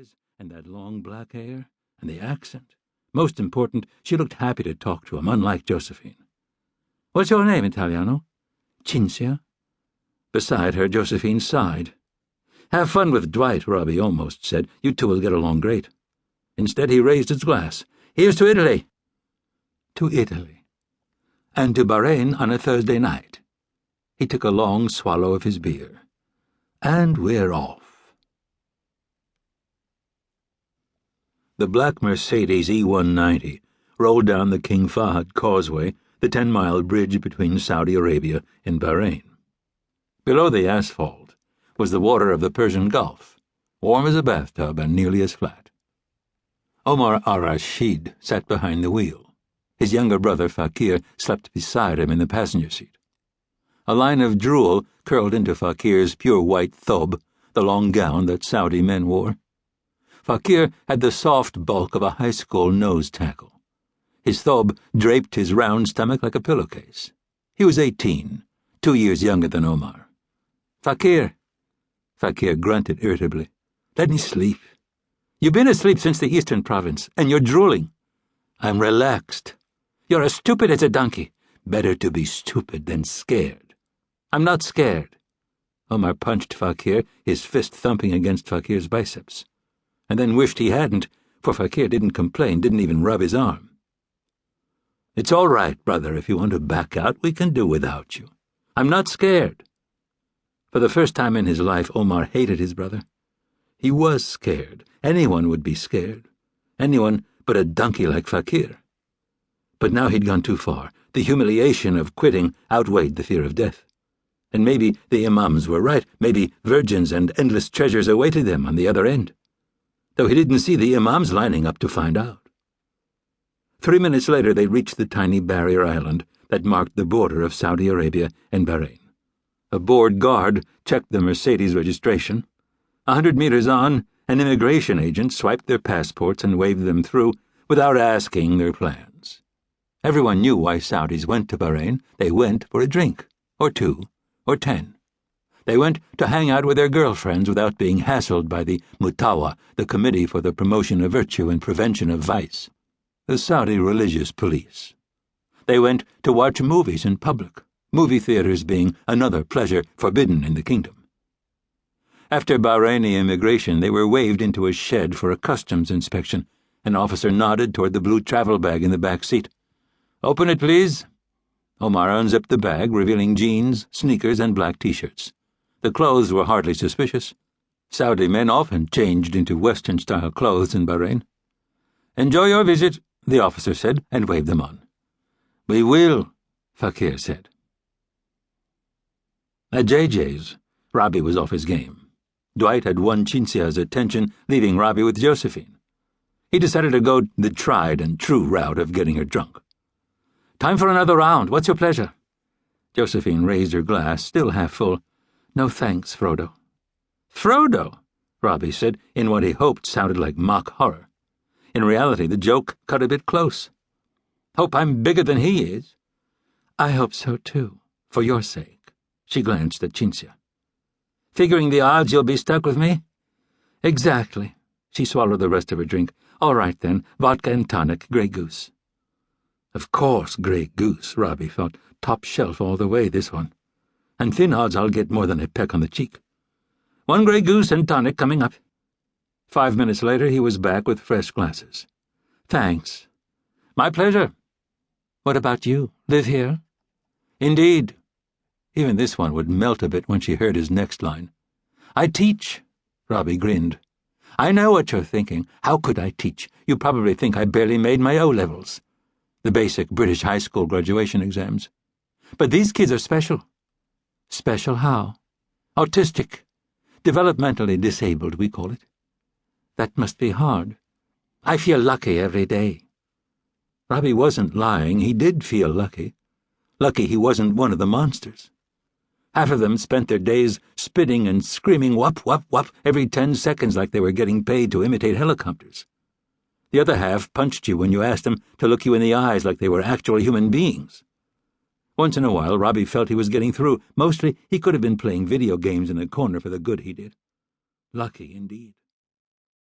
eyes, and that long black hair, and the accent. Most important, she looked happy to talk to him, unlike Josephine. "What's your name, Italiano?" "Cinzia." Beside her, Josephine sighed. "Have fun with Dwight," Robbie almost said. "You two will get along great." Instead, he raised his glass. "Here's to Italy." "To Italy." "And to Bahrain on a Thursday night." He took a long swallow of his beer. "And we're off." The black Mercedes E190 rolled down the King Fahd Causeway, the 10-mile bridge between Saudi Arabia and Bahrain. Below the asphalt was the water of the Persian Gulf, warm as a bathtub and nearly as flat. Omar al-Rashid sat behind the wheel. His younger brother, Fakir, slept beside him in the passenger seat. A line of drool curled into Fakir's pure white thobe, the long gown that Saudi men wore. Fakir had the soft bulk of a high school nose tackle. His thobe draped his round stomach like a pillowcase. He was 18, 2 years younger than Omar. "Fakir," Fakir grunted irritably, "let me sleep. You've been asleep since the Eastern Province, and you're drooling." "I'm relaxed." "You're as stupid as a donkey." "Better to be stupid than scared." "I'm not scared." Omar punched Fakir, his fist thumping against Fakir's biceps, and then wished he hadn't, for Fakir didn't complain, didn't even rub his arm. "It's all right, brother. If you want to back out, we can do without you." "I'm not scared." For the first time in his life, Omar hated his brother. He was scared. Anyone would be scared. Anyone but a donkey like Fakir. But now he'd gone too far. The humiliation of quitting outweighed the fear of death. And maybe the imams were right. Maybe virgins and endless treasures awaited them on the other end. Though he didn't see the imams lining up to find out. 3 minutes later they reached the tiny barrier island that marked the border of Saudi Arabia and Bahrain. A bored guard checked the Mercedes registration. 100 meters on, an immigration agent swiped their passports and waved them through without asking their plans. Everyone knew why Saudis went to Bahrain. They went for a drink, or 2, or 10. They went to hang out with their girlfriends without being hassled by the Mutawa, the Committee for the Promotion of Virtue and Prevention of Vice, the Saudi religious police. They went to watch movies in public, movie theaters being another pleasure forbidden in the kingdom. After Bahraini immigration, they were waved into a shed for a customs inspection. An officer nodded toward the blue travel bag in the back seat. "Open it, please." Omar unzipped the bag, revealing jeans, sneakers, and black T-shirts. The clothes were hardly suspicious. Saudi men often changed into Western-style clothes in Bahrain. "Enjoy your visit," the officer said, and waved them on. "We will," Fakir said. At JJ's, Robbie was off his game. Dwight had won Cinzia's attention, leaving Robbie with Josephine. He decided to go the tried and true route of getting her drunk. "Time for another round. What's your pleasure?" Josephine raised her glass, still half full. "No thanks, Frodo." "Frodo?" Robbie said, in what he hoped sounded like mock horror. In reality, the joke cut a bit close. "Hope I'm bigger than he is." "I hope so, too, for your sake." She glanced at Cinzia. "Figuring the odds you'll be stuck with me?" "Exactly." She swallowed the rest of her drink. "All right, then. Vodka and tonic, Grey Goose." Of course, Grey Goose, Robbie thought. Top shelf all the way, this one. And thin odds I'll get more than a peck on the cheek. "1 Grey Goose and tonic coming up." 5 minutes later, he was back with fresh glasses. "Thanks." "My pleasure." "What about you? Live here?" "Indeed." Even this one would melt a bit when she heard his next line. "I teach." Robbie grinned. "I know what you're thinking. How could I teach? You probably think I barely made my O-levels. The basic British high school graduation exams. But these kids are special." "Special how?" "Autistic. Developmentally disabled, we call it." "That must be hard." "I feel lucky every day." Robbie wasn't lying. He did feel lucky. Lucky he wasn't one of the monsters. Half of them spent their days spitting and screaming whup, whup, whup every 10 seconds like they were getting paid to imitate helicopters. The other half punched you when you asked them to look you in the eyes like they were actual human beings. Once in a while, Robbie felt he was getting through. Mostly, he could have been playing video games in the corner for the good he did. Lucky indeed.